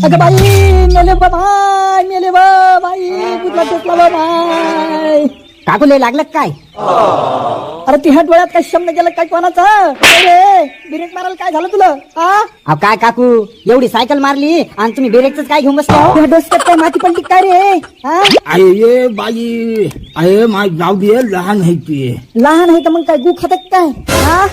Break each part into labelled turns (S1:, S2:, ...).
S1: अगं बाई मेले बाय मेले बाई कुठला टेकला बाय काकू लय लागलं काय? अरे ती हट डोळ्यात काय शब्द गेलं काय कोणाचं? अरे ब्रेक मारायला काय झालं तुला? हा काय काकू एवढी सायकल मारली आणि तुम्ही ब्रेकच काय घेऊन बसला? डोसक्यात काय माती पडली काय रे?
S2: अये बाई अये माय जाऊ दे, लहान आहे ती.
S1: लहान आहे तर मग काय गु खात काय?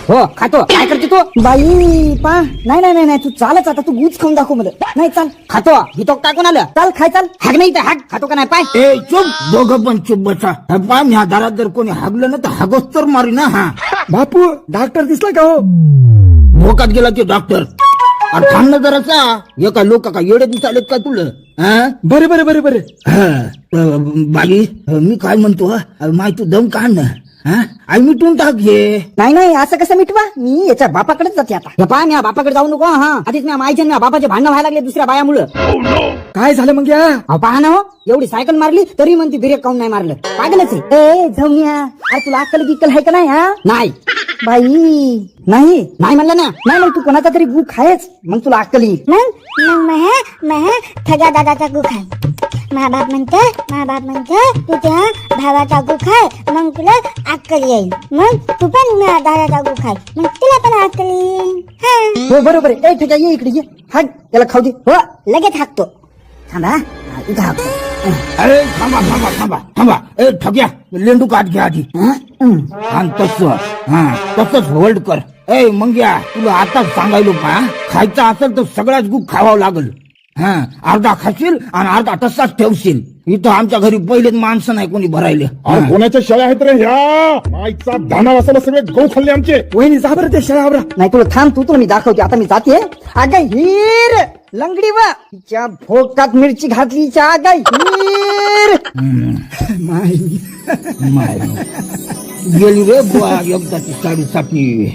S1: हो खातो. काय करते तू? बाई पा नाही नाही नाही नाही तू चालच आता, तू गुच खाऊन दाखव मला. नाही चाल खातो हितो टाकून आलं. चाल खाय चाल. हाग नाही तर हाग खातो का नाही पाय?
S2: ए चुप, दोघं पण चुप बसा. पाय ह्या दारात जर कोणी हागलं ना तर हागोच तर मारी ना. हा
S1: बापू डॉक्टर दिसला का हो?
S2: भोकात गेला ते डॉक्टर. अरे थांब ना जरासा. एका लोक का येडे दिसालेत का तुला?
S1: बरे बरे बरे बरे.
S2: बाई मी काय म्हणतो, माय तू दम काढ ना. आई मिटून टाक घे.
S1: नाही नाही असं कसं मिटवा? मी याच्या बापाकडेच जाते आता. पहा मी बापाकडे जाऊ नको. हा आधीच मी माईच्या ना बापाचे भांडण व्हायला लागले दुसऱ्या बायामुळं. काय झालं मग या? पहा ना हो, एवढी सायकल मारली तरी म्हणते ब्रेक काऊन नाही मारलं? पागलच आहे. जाऊया. अरे तुला अक्कल गिक्कल आहे का नाही? नाही बाई नाही नाही म्हणलं ना. नाही मग तू कोणाचा तरी गु खायच मग तुला अक्कल येईल.
S3: मग ठगा दादाचा गु खाय. महाबाप म्हणते तू त्या भावाचा गु खाय मग तुला अक्कल येईल. मग तू पण दादाचा गु खाय मग तुला पण अक्कल येईल.
S1: हो बरोबर आहे. ए ठीक आहे ये इकडे ये. हाक त्याला खाऊ दे. हो
S3: लगेच हाकतो.
S1: थांबा इथं हाक.
S2: अरे थांबा थांबा थांबा थांबा. ए ठग्या लेंडू काट घ्या आधी. आणि तसंच होल्ड कर. ए मंग्या तुला आताच सांगायलो का, खायचं असेल तर सगळ्याच गु खावावं लागल. अर्धा खाशील आणि अर्धा तसाच ठेवशील. इथं आमच्या घरी पहिलेच माणसं नाही कोणी भरायले.
S4: कोणाच्या शेळ्या आहेत रे ह्या? माईचा धाना वासाला सगळे गहू खाल्ले आमचे.
S1: वहिनी जा बरं ते शेळावरा. नाही तुला थांब, तू तुला मी दाखवते. आता मी जाते. अगं हीर लंगडी वा तिच्या भोकात मिरची घातली. अगं हीर
S2: माय गेली रे बुवा एकदाची साडी सापली.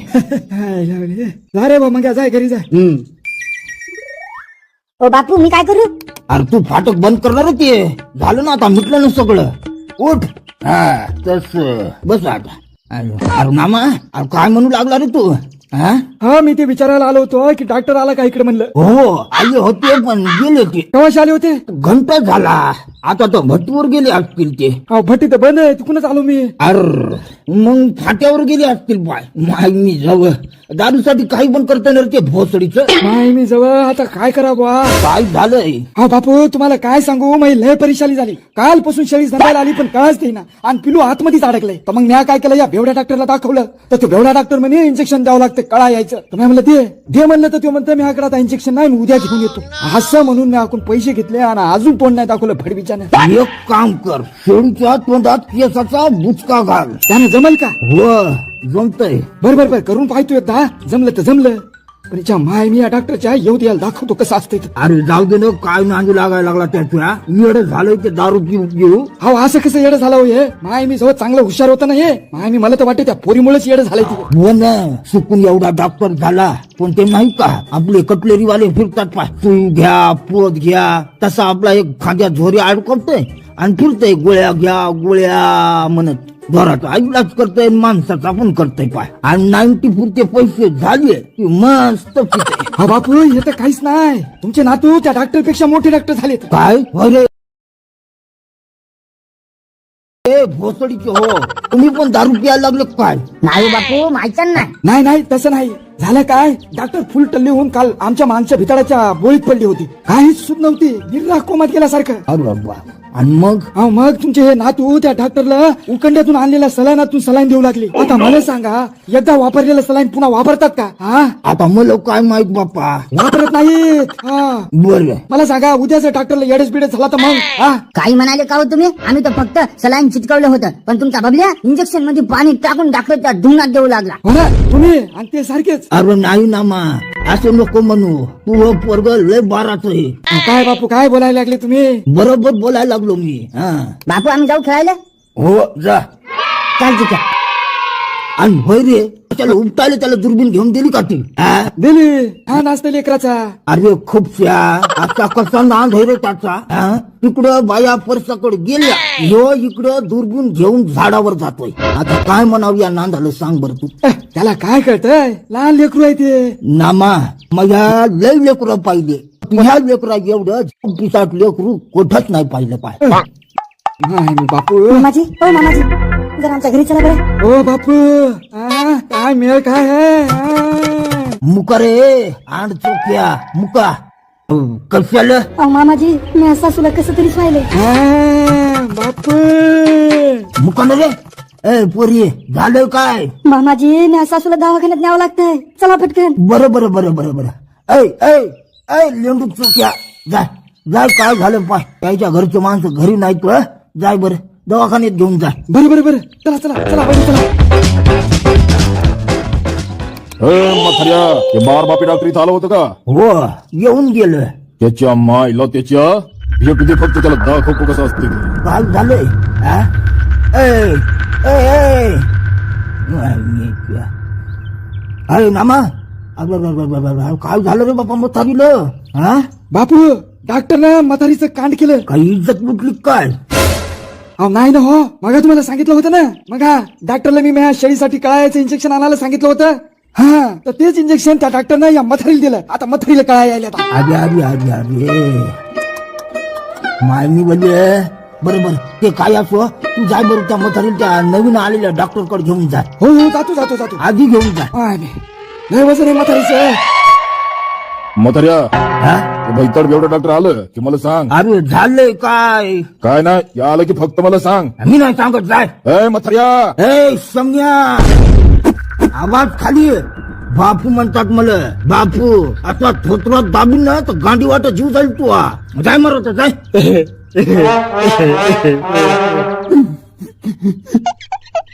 S1: जा रे बा मग जाय घरी जाय.
S3: ओ बापू मी काय करू?
S2: अरे तू फाटक बंद करणार होती. झालं ना आता, मिटलं ना सगळं. उठ. तस बस आता. अरे मामा अरे काय म्हणू लागला रे तू?
S1: हा मी ते विचारायला आलो होतो की डॉक्टर आला का इकडे म्हणलं.
S2: हो आले होते पण गेले ते.
S1: केव्हाशी आले होते?
S2: घंटा झाला. आता तर भट्टीवर गेले असतील ते.
S1: भट्टी तर बंद आहे. तिकडूनच आलो मी.
S2: अर मग फाट्यावर गेले असतील. बाय माय मी जवळ दारूसाठी काही पण करता ना ते भोसडीचं.
S1: माय मी जवळ आता काय करावं?
S2: काय झालंय?
S1: हा बापू तुम्हाला काय सांगू, माझी लय परेशानी झाली. कालपासून शेळी धंद्याला आली पण कळच देईना आणि पिलू आतमध्येच अडकलंय. तर मग मी काय केलं, या बेवड्या डॉक्टरला दाखवलं. तर तो बेवडा डॉक्टर म्हणे इंजेक्शन द्यावं लागतं, कळा यायचं. तर मी म्हणलं दे म्हणलं. तर तो म्हणतं मी आकडे आता इंजेक्शन नाही, मी उद्या घेऊन येतो. असं म्हणून मी आपण पैसे घेतले आणि अजून तोंड नाही दाखवलं फडबीच्याने.
S2: एक काम कर, शेळीच्या तोंडात केसाचा बुचका घाल.
S1: त्याने जमल का?
S2: हो जमतय.
S1: बर करून पाहतो एकदा. जमलं तर जमलं. पण याच्या माय मी या डॉक्टरच्या येऊ द्यायला दाखवतो कसं असतं.
S2: अरे जाऊ दे ना, काय नांदू लागायला लागला त्याच्या. येड झालंय ते दारू पिऊ.
S1: हो असं कसं येडं झालं हे? माय मी जवळ चांगलं हुशार होतं ना हे. माय मी मला तर वाटतं त्या पोरीमुळेच येडं झालंय ते.
S2: हो ना, शिकून एवढा डॉक्टर झाला पण ते नाही का आपले कटलेरीवाले फिरतात पाय. सुई घ्या पोत घ्या, तसा आपला एक खांद्या झोरी अडकवतोय आणि फिरतय गोळ्या घ्या गोळ्या म्हणत. घराचा इलाज करतोय, माणसाचा पण करतोय पाय. आणि 90 पुरते पैसे झाले की मस्त पितय.
S1: हा बापू हे तर काहीच नाही. तुमचे नातू त्या डॉक्टर पेक्षा मोठे डॉक्टर झालेत.
S2: काय अरे भोसडीचे हो, तुम्ही पण दारू प्यायला लागले काय?
S3: नाही बापू माहिती नाही.
S1: नाही तसं नाही झालं. काय डॉक्टर फुल टल्ली होऊन काल आमच्या माणसं भिताडाच्या बोळीत पडली होती. काहीच सुद नव्हती. गिर्रा कोमात गेल्यासारखं.
S2: अरे बाबा. आणि
S1: मग तुमचे हे नातू त्या डॉक्टरला उकंड्यातून आणलेल्या सलाईनातून सलाईन देऊ लागली. आता मला सांगा, एकदा वापरलेलं सलाईन पुन्हा वापरतात का?
S2: आता मला काय माहित बापा.
S1: वापरत नाहीत.
S2: बर
S1: मला सांगा, उद्याच डॉक्टरला येडच बिडच झाला तर मग?
S3: काही म्हणाले का हो तुम्ही? आम्ही तर फक्त सलाईन चिटकवलं होतं, पण तुमचा बबल्या इंजेक्शन मध्ये पाणी टाकून डॉक्टरच्या ढुंगात देऊ लागला.
S1: हो ना, तुम्ही आणि ते सारखेच.
S2: अरे नाही ना मा, असं नको म्हणू. तू पोरग लय बाराच आहे.
S1: काय बापू काय बोलायला लागले तुम्ही?
S2: बरोबर बोलायला लागलो मी.
S3: बापू आम्ही जाऊ खेळायला?
S2: हो जा.
S3: चालते का?
S2: आणि होय रे, त्याला उपटायला त्याला दुर्बीण घेऊन दिली का ती?
S1: दिली. हा नाचते लेकराचा.
S2: अरे खूप आता कसा नांद आहे रे त्याचा. तिकडं बाया परसाकडे गेल्या, ह्यो इकडं दुर्बीण घेऊन झाडावर जातोय. आता काय म्हणावं या नांदाला सांग बर तू.
S1: त्याला काय कळतंय? लहान लेकरू आहे ते.
S2: नामा माझ्या लय लेकरं पाहिजे, ह्या लेकरा एवढंच पिसाट लेकरू कोठच नाही पाहिलं पाय.
S1: बापू
S3: मामाजी ओ मामाजी जरा आमच्या घरी चला बरं.
S1: ओ बापू काय मेळ काय आहे
S2: मुका रे आण चोक्या मुका कशाला
S3: अहो मामाजी मी सासूला कसं तरी पाहिले.
S1: बापू
S2: मुका ना रे. ए पोरी झालं काय?
S3: मामाजी मी सासूला दवाखान्यात न्यावं लागतंय. चला पटकन.
S2: बरं बरं बरं बरं बरं. ऐ ऐ ऐ लेंडू चोक्या जाय जाय काय झालं पाय. त्याच्या घरचे माणसं घरी नाहीत हं? जाय बरं दवाखान्यात घेऊन जाय.
S1: बरं बरं बरं चला चला चला बरं चला.
S4: मथार्या ते बार बापी डॉक्टर इथं आलं होतं का?
S2: हो येऊन गेलं.
S4: त्याच्या मायला त्याच्या भेटू दे फक्त त्याला दाखवतो कसं असते ते.
S2: काय झालंय हा? ऐ ऐ ऐ अरे नामा काय झालं रे बापा म्हातारीला? हा
S1: बापू डॉक्टरनं म्हातारीचं कांड केलं.
S2: काही इज्जत लुटली काय?
S1: अहो नाही ना हो मग तुम्हाला सांगितलं होतं ना. मग डॉक्टरला मी माझ्या शेळीसाठी कळायचं इंजेक्शन आणायला सांगितलं होतं. हा तर तेच इंजेक्शन त्या डॉक्टरनं या म्हातारीला दिलं. आता म्हातारीला कळा यायला आता.
S2: अरे अरे अरे अरे मायनी बोलले बरोबर ते काय असो तू जाय बरं त्या म्हातारीला त्या नवीन आलेल्या डॉक्टर कडे घेऊन जा.
S1: हो हो जातो जातो जातो.
S2: आधी घेऊन जा.
S1: लय वजन आहे म्हातारीचं.
S4: मथार्या
S2: हा?
S4: ते भैतड बेवडं डॉक्टर आलं की मला सांग.
S2: अरे झालंय काय?
S4: काय नाही या आलं की फक्त मला सांग.
S2: मी नाही सांगत जाय.
S4: ए मथार्या
S2: ए सम्या आवाज खाली आहे. बापू म्हणतात मला बापू आता थोत्रात दाबून ना तर गांडी वाटत जीव जाईल तू जाय मरत जाय.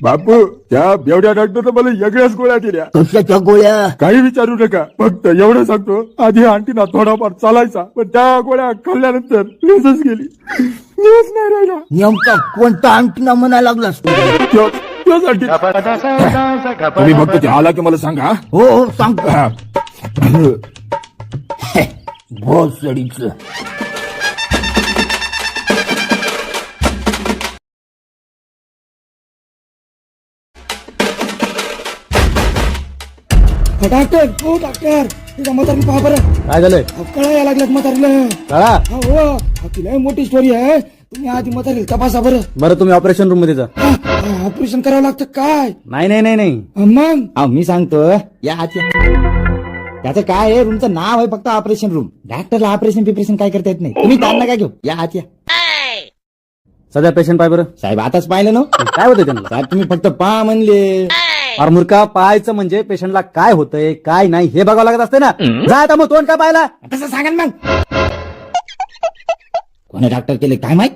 S4: बापू त्या बेवड्या डॉक्टरनं मला वेगळ्याच गोळ्या दिल्या.
S2: कशाच्या गोळ्या?
S4: काही विचारू नका फक्त एवढं सांगतो आधी आंटीना थोडाफार चालायचा पण त्या गोळ्या खाल्ल्यानंतर लेजच गेली. दिवस नाही राहिला.
S2: नेमका कोणता आणखीना म्हणायला लागलास?
S4: त्योच आंटी. तुम्ही फक्त ते आला की मला सांगा.
S2: हो हो सांगतो.
S4: हा.
S2: भोसडीच
S1: डॉक्टर हो डॉक्टर तिच्या म्हातारी पहा बरं.
S5: काय झालंय?
S1: कळा यायला लागल्यात म्हातारीला.
S5: कळा?
S1: हो ती लय मोठी स्टोरी आहे. तुम्ही आधी म्हातारीला तपासा बरं.
S5: बरं तुम्ही ऑपरेशन रूम मध्ये जा.
S1: ऑपरेशन करावं लागतं काय?
S5: नाही नाही नाही नाही
S1: मग
S5: मी सांगतो या हात या. त्याचं काय आहे रूमचं नाव आहे फक्त ऑपरेशन रूम. डॉक्टरला ऑपरेशन पिपरेशन काय करता येत नाही. तुम्ही ताण काय घेऊ या हात या. सध्या पेशंट पाय बरं. साहेब आताच पाहिलं ना काय होतं त्यांना. साहेब तुम्ही फक्त पहा म्हणले. अरे मूर्खा पाहायचं म्हणजे पेशंटला काय होतंय काय नाही हे बघावं लागत असते ना. जा आता मग तोंड का पाहिला तसं सांगा मग. कोणी डॉक्टर केले काय माहित.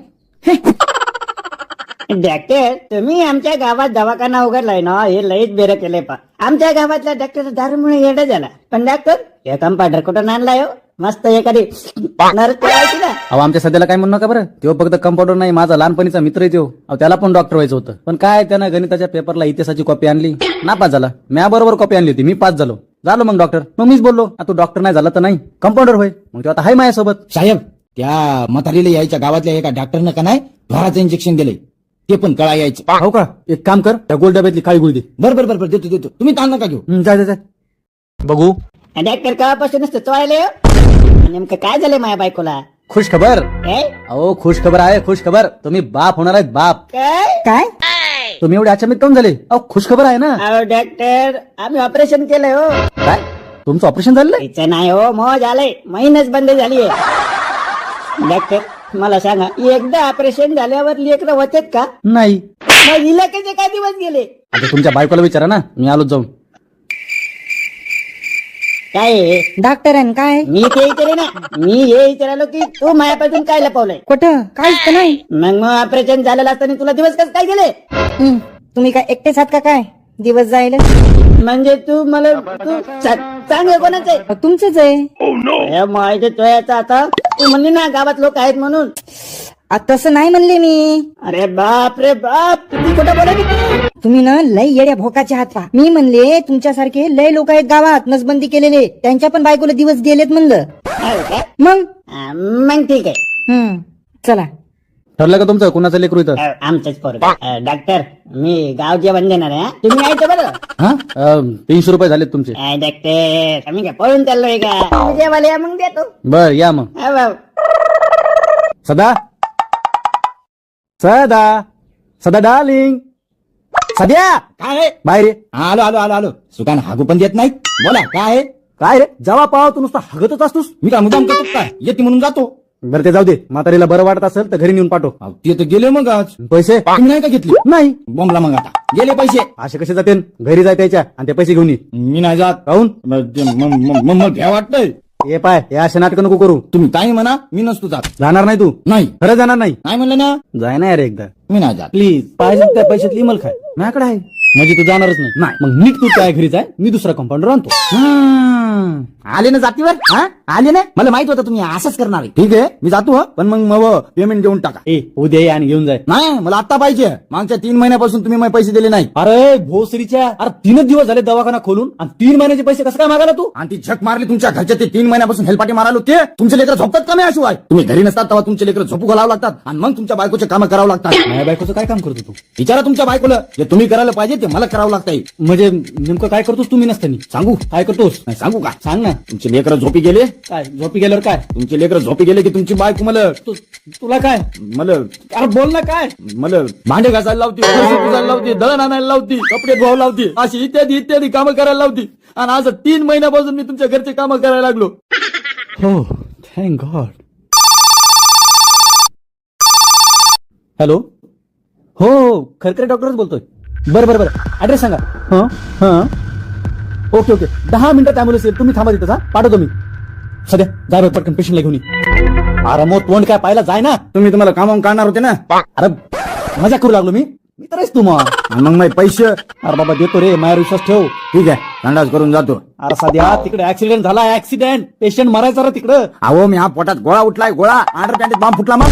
S3: डॉक्टर तुम्ही आमच्या गावात दवाखाना उघडलाय ना हे लईच बेर केले पा. आमच्या गावातल्या डॉक्टर दारूमुळे येडा झाला. पण डॉक्टर हे कंपाऊंडर कुठून आणलाय हो. मस्त एखादी नर्स ठेवायची ना.
S5: अहो आमच्या सध्याला काय म्हणू नका बरं. तो फक्त कंपाऊंडर नाही माझा लहानपणीचा मित्र आहे तो. अहो त्याला पण डॉक्टर व्हायचं होतं पण काय त्यानं गणिताच्या पेपरला इतिहासाची कॉपी आणली नापास झाला. म्या बरोबर कॉपी आणली होती मी पास झालो मग डॉक्टर. मग मीच बोललो तू डॉक्टर नाही झाला तर नाही कंपाऊंडर होय. मग तो आता हाय माझ्यासोबत. साहेब त्या म्हातारीला यायच्या गावातल्या एका डॉक्टरनं का नाही घराचं इंजेक्शन दिलंय ते पण कळा यायचं. हो का एक काम कर त्या गोल डब्यातली काळी गुळ दे. बरं देतो तुम्ही ताण नका घेऊ. जाय बघू.
S3: डॉक्टर केव्हापासूनच चोळले नेमकं काय झालंय माझ्या बायकोला.
S5: खुश खबर.
S3: काय
S5: अहो खुश खबर आहे खुश खबर. तुम्ही बाप होणार आहेत बाप.
S3: काय
S5: तुम्ही एवढे अचानक काऊन झाले. अहो खुश खबर आहे ना.
S3: अहो डॉक्टर आम्ही ऑपरेशन केलंय हो.
S5: काय तुमचं ऑपरेशन झालं.
S3: तिचं नाही हो मग झालंय महिनाच बंद झालीये. डॉक्टर मला सांगा एकदा ऑपरेशन झाल्यावर लेकरं होतात का.
S5: नाही.
S3: मग इलाक्याचे काय दिवस गेले.
S5: आता तुमच्या बायकोला विचारा ना मी आलोच जाऊन.
S3: काय
S1: डॉक्टर काय
S3: मी ते विचारे ना. मी हे विचारालो की तू मायापासून काय लपवलंय.
S1: कुठं काहीच नाही.
S3: मग ऑपरेशन झालेलं असताना तुला दिवस कसं काय गेले.
S1: तुम्ही काय एकटेच आहात का काय दिवस जायला.
S3: म्हणजे तू मला तू सांग कोणाच आहे.
S1: तुमचंच आहे.
S3: माहिती तो याचा आता तू म्हणली ना गावात लोक आहेत म्हणून.
S1: तसं नाही म्हणले मी.
S3: अरे बाप रे बाप किती खोटं बोलायची तू.
S1: तुम्ही ना लय येड्या भोकाचे आहात पा. मी म्हणले तुमच्यासारखे लय लोक आहेत गावात नसबंदी केलेले त्यांच्या पण बायकोला दिवस गेलेत म्हणलं.
S3: हो का?
S1: मग
S3: मग ठीक आहे.
S1: चला
S5: ठरलं का तुमचं कुणाचं लेकरू इथं?
S1: आमचंच पोरग डॉक्टर मी गावचे बंद देणार आहे तुम्ही यायचं बरं
S5: हा 300 रुपये झालेत तुमचे.
S1: डॉक्टर आम्ही काय पळून चाललोय का जेवायला मग देतो
S5: बर या मग. सदा सदा सदा डार्लिंग सध्या
S2: काय
S5: बाहेर ये.
S2: आलो आलो आलो आलो सुकान हागू पण देत नाही. बोला काय आहे?
S5: काय रे जेव्हा पाव तू नुसता हगतच असतोस.
S2: मी काय मुद्दाम करतो काय? येते म्हणून जातो.
S5: बरं ते जाऊ दे. म्हातारीला बरं वाटत असेल तर घरी नेऊन पाठव.
S2: अहो, ते तर गेले मग आज.
S5: पैसे
S2: तुम्ही नाही का घेतली?
S5: नाही.
S2: बोंबला मग आता गेले पैसे.
S5: असे कसे जाते घरी जाय त्याच्या आणि ते पैसे घेऊन ये.
S2: मी नाही जात.
S5: काहून
S2: मग भ्या वाटतंय.
S5: हे पाय हे असे नाटक नको करू.
S2: तुम्ही काही म्हणा मी नसतो जात.
S5: जाणार नाही तू?
S2: नाही
S5: खरं जाणार नाही?
S2: नाही म्हणलं ना
S5: जाय ना यार एकदा
S2: मी नाही जात.
S5: प्लीज. पाहिजे त्या पैशातली इमल खाय माझ्याकडे आहे. म्हणजे तू जाणारच नाही. मग नीट तू काय घरी जाय मी दुसरा कंपाऊंडर आणतो.
S2: आले ना जातीवर हा आले ना मला माहित होतं तुम्ही असंच करणार आहे. ठीक आहे मी जातो हं. पण मग पेमेंट देऊन टाका.
S5: ए उद्या ये आणि घेऊन जाय.
S2: नाही मला आता पाहिजे. मागच्या 3 महिन्यापासून तुम्ही मला पैसे दिले नाही.
S5: अरे भोसरीच्या अरे 3 दिवस झाले दवाखाना खोलून आणि 3 महिन्याचे पैसे कसं काय मागायला तू?
S2: आणि ती झक मारली तुमच्या घरच्या ते 3 महिन्यापासून हेलपाटी मारायला होते. तुमचे लेकर झोपतात का नाही अशिवाय? तुम्ही घरी नसतात तेव्हा तुमचे लेकर झोपू घालावं लागतात आणि मग तुमच्या बायकोचे कामं करावं लागतात.
S5: माझ्या बायकोचं काय काम करतो तू?
S2: विचारा तुमच्या बायकोला जे तुम्ही करायला पाहिजे ते मला करावं लागतंय.
S5: म्हणजे नेमकं काय करतोस तुम्ही नसतानी?
S2: सांगू
S5: काय करतोस?
S2: नाही सांगू का?
S5: सांग ना.
S2: तुमचे लेकर झोपी गेले.
S5: काय झोपी गेल्यावर काय?
S2: तुमचे लेकर झोपी गेले की तुमची बायको
S5: तुला काय?
S2: मला
S5: अरे बोल ना काय?
S2: मला भांडे घासायला लावती, फरशी पुसायला लावती, दळण आणायला लावती, कपडे धुवायला लावती, अशी इत्यादी इत्यादी कामं करायला लावती. आणि आज 3 महिन्यापासून मी तुमच्या घरचे कामं करायला लागलो.
S5: हो थँक गॉड. हॅलो हो खरकरे डॉक्टरच बोलतोय. बरं ऍड्रेस सांगा. हा ओके 10 मिनिटात अँब्युलन्स येईल. तुम्ही थांबा तिथं. हा पाठवतो मी. सध्या जा बरं पटकन पेशंटला घेऊन ये. अरे मग तोंड काय पाहिला जाय ना.
S2: तुम्हाला कामावून काढणार होते ना.
S5: अरे मजा करू लागलो मी तर आहेस तू मग.
S2: आणि मग माझे पैसे.
S5: अरे बाबा देतो रे माझ्यावर विश्वास ठेव.
S2: ठीक आहे संडास करून जातो.
S5: अरे सध्या तिकडे ऍक्सिडेंट झाला. ऍक्सिडेंट पेशंट मरायचा रे तिकडं.
S2: अहो मी हा पोटात गोळा उठलाय. गोळा अंडर पॅन्टीत बॉम्ब फुटला मग.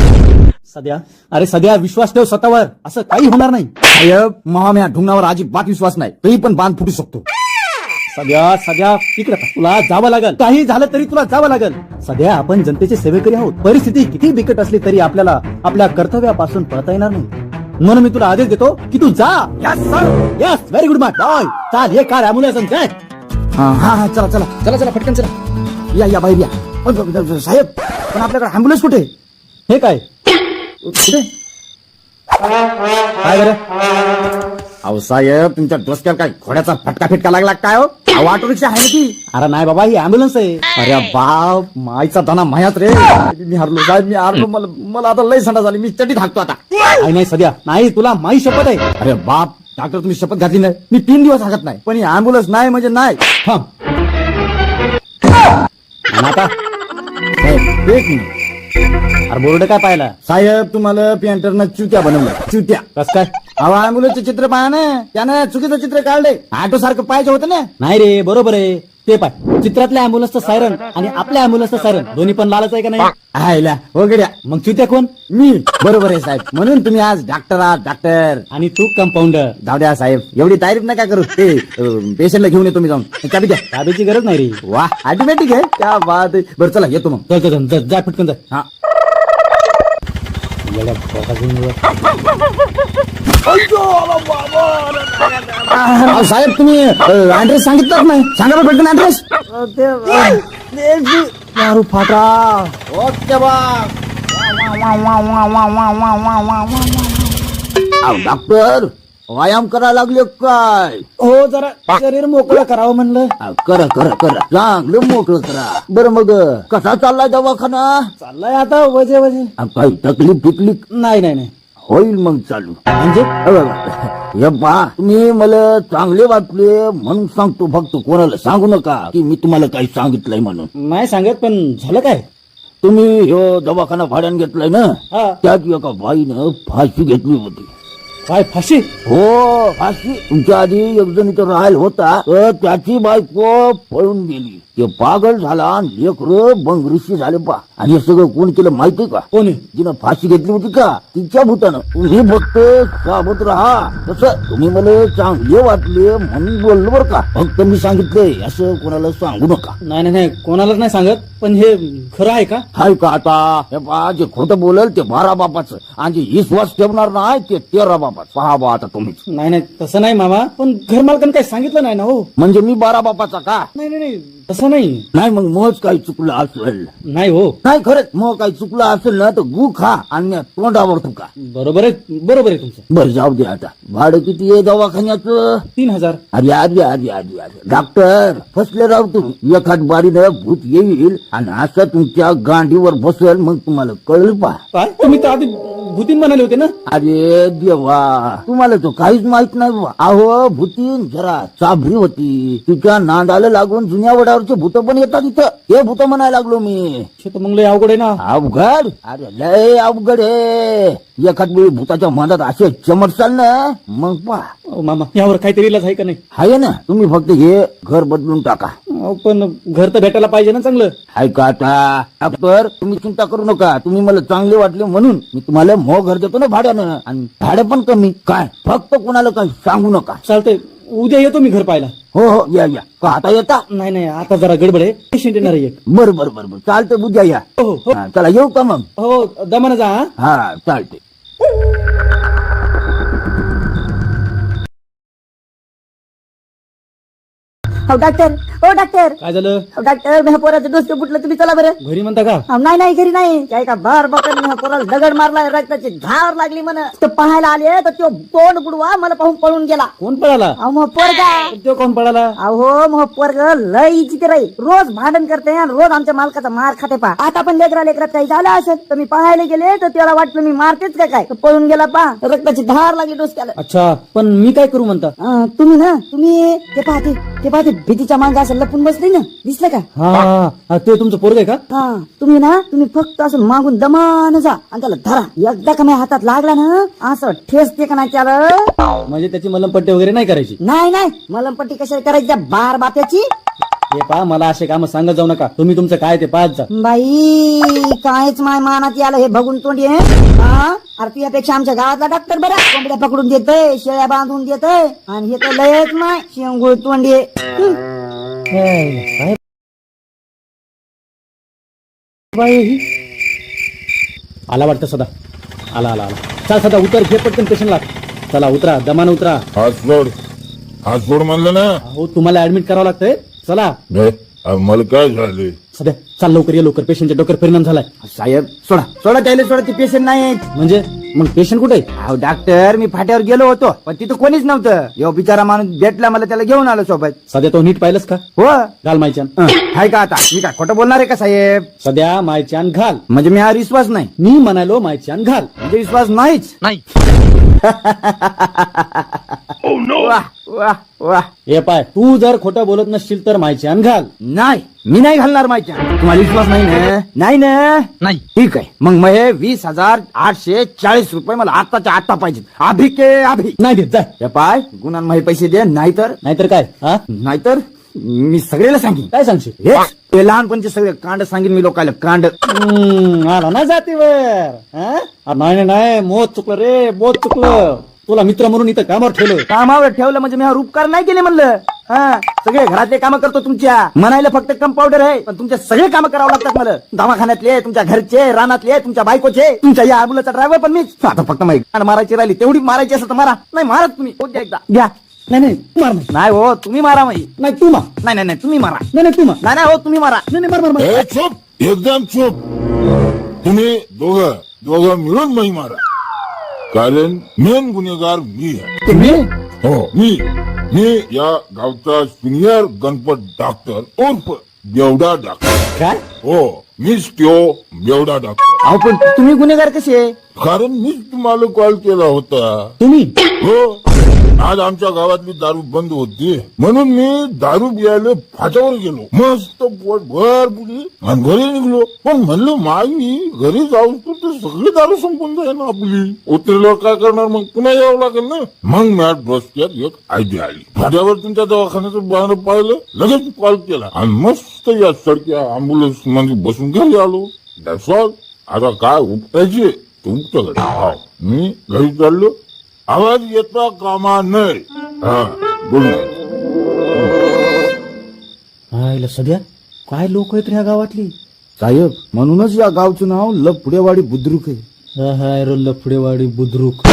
S5: सध्या विश्वास ठेव स्वतःवर. असं काही होणार नाही.
S2: साहेब महा मी ढुंगणावर अजिबात विश्वास नाही. तरी पण बांध फुटू शकतो.
S5: सध्या तिकडे तुला जावं लागल. काही झालं तरी तुला जावं लागल. सध्या आपण जनतेचे सेवेकरी आहोत. परिस्थिती किती बिकट असली तरी आपल्याला आपल्या कर्तव्यापासून पळता येणार नाही. म्हणून मी तुला आदेश देतो की तू जा. यस व्हेरी गुड माय बॉय. चाल हे कार अँब्युलन्स काय.
S2: हा चला पटकन चला. या बाहेर या. साहेब पण आपल्याकडे अँब्युलन्स कुठे?
S5: हे काय
S2: कुठे?
S5: काय बरं?
S2: अहो साहेब तुमच्या डोसक्यावर काय घोड्याचा फटका लागला काय? हो ऑटो रिक्षा आहे ना ती?
S5: अरे नाही बाबा ही अँब्युलन्स आहे.
S2: अरे बाप माईचा दाना मायात रे. मी हारलो साहेब मी हारलो. मला आता लय संडा झाली. मी चटीत हाकतो आता.
S5: नाही सध्या नाही तुला माही शपथ आहे.
S2: अरे बाप डॉक्टर तुम्ही शपथ घातली नाही. मी 3 दिवस हाकत नाही पण ही अँब्युलन्स नाही म्हणजे नाही.
S5: थांब. आणि आता
S2: साहेब एक मिनिट.
S5: अरे बोर्ड काय पाहिला?
S2: साहेब तुम्हाला पेंटरनं चुत्या बनवलं. चुत्या
S5: कस काय?
S2: अहो अँब्युलन्सचे चित्र पाहा ना. त्यानं चुकीचं चित्र काढलंय. ऑटो सारखं पाहिजे होतं ना.
S5: नाही रे बरोबर आहे. ते पाय चित्रातल्या अँब्युलन्सचं सायरन आणि आपल्या अँब्युलन्सचं सायरन दोन्ही पण लालच आहे का नाही?
S2: आयला वगैरे
S5: मग चुत्या कोण?
S2: मी. बरोबर आहे साहेब. म्हणून तुम्ही आज डॉक्टर आहात डॉक्टर.
S5: आणि तू कंपाऊंडर.
S2: जाऊ द्या साहेब एवढी तारीफ नका करू. ते पेशंटला घेऊन येतो मी जाऊन. चाबी द्या.
S5: ताब्याची गरज नाही रे.
S2: वा ऑटोमॅटिक आहे. क्या बात आहे. बरं चला येतो मग.
S5: जा पटकन जा.
S2: हा अहो, साहेब तुम्ही ऍड्रेस सांगितलाच नाही. सांगा बरं पटकन ऍड्रेस.
S5: दारू फाटा.
S2: ओके बा. डॉक्टर व्यायाम करायला लागले काय?
S5: हो जरा शरीर मोकळं करावं म्हणलं.
S2: करा चांगलं मोकळं करा. बरं मग कसा चाललाय दवाखाना?
S5: चाललाय आता वजे
S2: काही तकलीफ पिकलीफ
S5: नाही
S2: होईल मग चालू.
S5: म्हणजे
S2: हे बा तुम्ही मला चांगले वाटले म्हणून सांगतो. फक्त कोणाला सांगू नका की मी तुम्हाला काही सांगितलंय म्हणून.
S5: नाही सांगत पण झालं काय?
S2: तुम्ही ह्यो दवाखाना भाड्याने घेतलाय ना.
S5: हा.
S2: त्यात एका बाईनं फाशी घेतली होती.
S5: काय फाशी?
S2: हो फाशी. तुमच्या आधी एक जण इथं राहायला होता तर त्याची बायको पळून गेली. ते पागल झाला आणि लेकरं बंगऋषी झाले पा. आणि हे सगळं कोण केलं माहितीये का?
S5: कोण आहे?
S2: जिनं फाशी घेतली होती का तिच्या भूतानं. तुम्ही फक्त सावध राहा. तसं तुम्ही मला चांगले वाटले म्हणून बोललो बरं का. फक्त मी सांगितलंय असं कोणाला सांगू नका.
S5: नाही नाही नाही, कोणालाच नाही सांगत. पण हे खरं आहे का?
S2: हाय का आता हे पहा, जे खोटं बोलल ते 12 बापाचं आणि जे विश्वास ठेवणार नाही ते 13 बापाचं. पहा बा आता तुम्हीच.
S5: नाही नाही, तसं नाही मामा. पण घर मालकानं काही सांगितलं नाही ना हो.
S2: म्हणजे मी 12 बापाचा का?
S5: नाही नाही नाही, तसं नाही.
S2: नाही मग मग काही चुकलं असेल.
S5: नाही हो,
S2: नाही खरंच मग काही चुकलं असेल ना तर गु खा आणि तोंडावर तुका.
S5: बरोबर आहे, बरोबर आहे तुमचं.
S2: बरं जाऊ दे आता. भाडं किती आहे दवाखान्याचं?
S5: 3000.
S2: अरे अरे अरे अरे अरे डॉक्टर फसले राव तुम्ही. एखाद बारीनं भूत येईल आणि असं तुमच्या गांडीवर बसेल मग तुम्हाला कळलं पा.
S5: काय तुम्ही तर आधी भूतीन म्हणाले होते ना?
S2: अरे देवा तुम्हाला तो काहीच माहित नाही बा. अहो भूतीन जरा चाभरी होती. तिच्या नांदाला लागून जुन्या वडावरचे भूत पण येतात इथं. हे भूत म्हणायला लागलो मी.
S5: हे तर मग लय अवघड आहे ना.
S2: अवघड? अरे लय अवघड आहे. एखाद वेळी भूताच्या मधात असे चमटसाल ना मग पा.
S5: अहो, मामा यावर काहीतरी इलाज आहे का नाही?
S2: आहे ना. तुम्ही फक्त हे घर बदलून टाका.
S5: अहो, पण घर तर भेटायला पाहिजे ना चांगलं.
S2: आहे का आता डॉक्टर तुम्ही चिंता करू नका. तुम्ही मला चांगले वाटले म्हणून मी तुम्हाला घर देतो ना भाड्यानं. आणि भाडं पण कमी. काय फक्त कोणाला काही सांगू नका.
S5: चालतंय, उद्या येतो मी घर पाहायला.
S2: हो हो या या. का आता येता?
S5: नाही नाही, आता जरा गडबड आहे. पेशंट येणार आहे एक.
S2: बरं बरं बरं बरं चालतंय उद्या या.
S5: हो हो
S2: हा, चला येऊ का मग?
S5: हो, दमानं जा हा.
S2: हा चालते.
S1: हो डॉक्टर, हो डॉक्टर,
S5: काय झालं?
S1: हो डॉक्टर, माझ्या पोराचं डोसं फुटलं, तुम्ही चला बरं.
S5: घरी म्हणता का?
S1: अहो, नाही नाही घरी नाही. काय का बार बापाने माझ्या पोराला दगड मारलाय, रक्ताची धार लागली म्हण. तर पाहायला आले तर तो तोंड बुडवा मला पाहून पळून गेला.
S5: कोण पळाला?
S1: अहो मग पोरगा.
S5: तो कोण पळाला?
S1: अहो मग पोरग लय इचिते राही. रोज भांडण करते आणि रोज आमच्या मालकाचा मार खाते पा. आता पण लेकरात काही झालं असेल तर मी पाहायला गेले तर त्याला वाटलं मी मारतेच का काय. तर पळून गेला पा. रक्ताची धार लागली डोसक्याला.
S5: अच्छा, पण मी काय करू म्हणता?
S1: तुम्ही ना तुम्ही ते पाहते भीतीच्या मागे असं लपून बसले ना, दिसलं का?
S5: हा, ते तुमचं पोरग आहे का?
S1: हा तुम्ही फक्त असं मागून दमान जा आणि त्याला धरा. एकदा का माझ्या हातात लागला ना असं ठेसते का नाही त्याला.
S5: म्हणजे त्याची मलमपट्टी वगैरे नाही करायची?
S1: नाही मलमपट्टी कशाला करायची त्या बार बाप्याची.
S5: हे पहा, मला असे काम सांगत जाऊ नका. तुम्ही तुमचं काय ते पाहत जा.
S1: बाई कायच माय मानात आलं हे बघून तोंडी आहे. अरे तुझ्यापेक्षा आमच्या गावातला डॉक्टर बरा कोंबड्या पकडून देतोय, शेळ्या बांधून देतोय आणि हे तर लयच माय शेंगुळ तोंडी आहे.
S5: काय बाई, आला वाटतं सदा. आला आला आला. चल सदा उतर, घे पटकन पेशंटला. चला उतरा, दमानं उतरा.
S6: हात सोड म्हणलं ना.
S5: हो, तुम्हाला ऍडमिट करावं लागतंय. चला
S6: मला काय झाले?
S5: सध्या चाल लवकर, ये लवकर. पेशंटच्या डोक्यावर परिणाम झालाय.
S2: साहेब सोडा त्याला सोडा. ते पेशंट नाही.
S5: म्हणजे मग पेशंट कुठे आहे?
S2: अहो डॉक्टर मी फाट्यावर गेलो होतो पण तिथं कोणीच नव्हतं. यो बिचारा माणूस भेटला मला, त्याला घेऊन आलो सोबत.
S5: सध्या तो नीट पाहिलंस का?
S2: हो
S5: घाल मायच्यान.
S2: आहे का आता? मी काय खोटं बोलणार आहे का साहेब?
S5: सध्या मायच्यान घाल.
S2: म्हणजे मी हा विश्वास नाही.
S5: मी म्हणालो मायच्यान घाल.
S2: म्हणजे विश्वास नाहीच.
S5: नाही.
S2: वाह वाह वाह.
S5: हे पाय, तू जर खोटं बोलत नसशील तर मायच्यान घाल.
S2: नाही मी नाही घालणार माहिती. तुम्हाला विश्वास नाही ना? नाही ना?
S5: नाही.
S2: ठीक आहे मग मग हे 20,840 रुपये मला आत्ताच्या आत्ता पाहिजे. अभि के अभि.
S5: नाही देत, जा.
S2: हे पाय गुन्हा माझे पैसे दे. नाहीतर
S5: नाहीतर काय? हा,
S2: नाहीतर मी सगळ्याला सांगेन.
S5: काय सांगशील?
S2: हेच ते लहानपणचे सगळे कांड सांगेन मी लोकांना. कांड
S5: आला ना जातीवर. हा? नाही नाही, मोत चुकलं रे, मोत चुकलं. तुला मित्र म्हणून इथं कामावर ठेवलं.
S2: कामावर ठेवलं म्हणजे मी हा उपकार नाही केले म्हणलं. हा सगळे घरातले कामं करतो तुमच्या. म्हणायला फक्त कंपाऊंडर आहे पण तुमच्या सगळे कामं करावं लागतात मला. दवाखान्यातले, तुमच्या घरचे, रानातले, तुमच्या बायकोचे, तुमच्या या मुलाचा ड्रायव्हर पण मीच. आता फक्त मारायची राहिली तेवढी. मारायची असं तर मारा. नाही मारत तुम्ही. हो द्या एकदा घ्या.
S5: नाही तू मार.
S2: नाही हो तुम्ही मारा.
S5: नाही तू मार.
S2: नाही तुम्ही मारा.
S5: नाही तू मार.
S2: नाही हो तुम्ही मारा.
S5: नाही मार मार मार.
S6: ए, चुप, एकदम चुप. तुम्ही दोघं मिळून मी मारा. कारण मेन गुन्हेगार मी आहे.
S5: तुम्ही?
S6: हो मी या गावचा सिनियर गणपत डॉक्टर उर्फ बेवडा डॉक्टर.
S5: काय?
S6: हो मीच त्यो बेवडा डॉक्टर.
S2: अहो पण तुम्ही गुन्हेगार कसे?
S6: कारण मीच तुम्हाला कॉल केला होता.
S5: तुम्ही?
S6: हो आज आमच्या गावातली दारू बंद होती म्हणून मी दारू प्यायला फाट्यावर गेलो. मस्त पोटभर पुली आणि घरी निघलो. पण म्हणलं माई घरी जाऊ तर सगळी दारू संपून जाईल ना आपली. उतरल्यावर काय करणार मग पुन्हा यावं लागेल ना. मग मॅट डोसक्यात एक आयडिया आली. फाट्यावर तुमच्या दवाखान्याचं बाहेर पाहिलं, लगेच कॉल केला आणि मस्त या सडक्या अँब्युलन्स मध्ये बसून घरी आलो. That's all. आता काय उपटायचे तुमच्याकडे. हा मी घरी चाललो. आवाज येता कामा नये. हा गुड नाईट.
S5: हायला सध्या काय लोक आहेत रे ह्या गावातली.
S2: साहेब म्हणूनच या गावचं नाव लफडेवाडी बुद्रुक आहे.
S5: हाय रो लफडेवाडी बुद्रुक.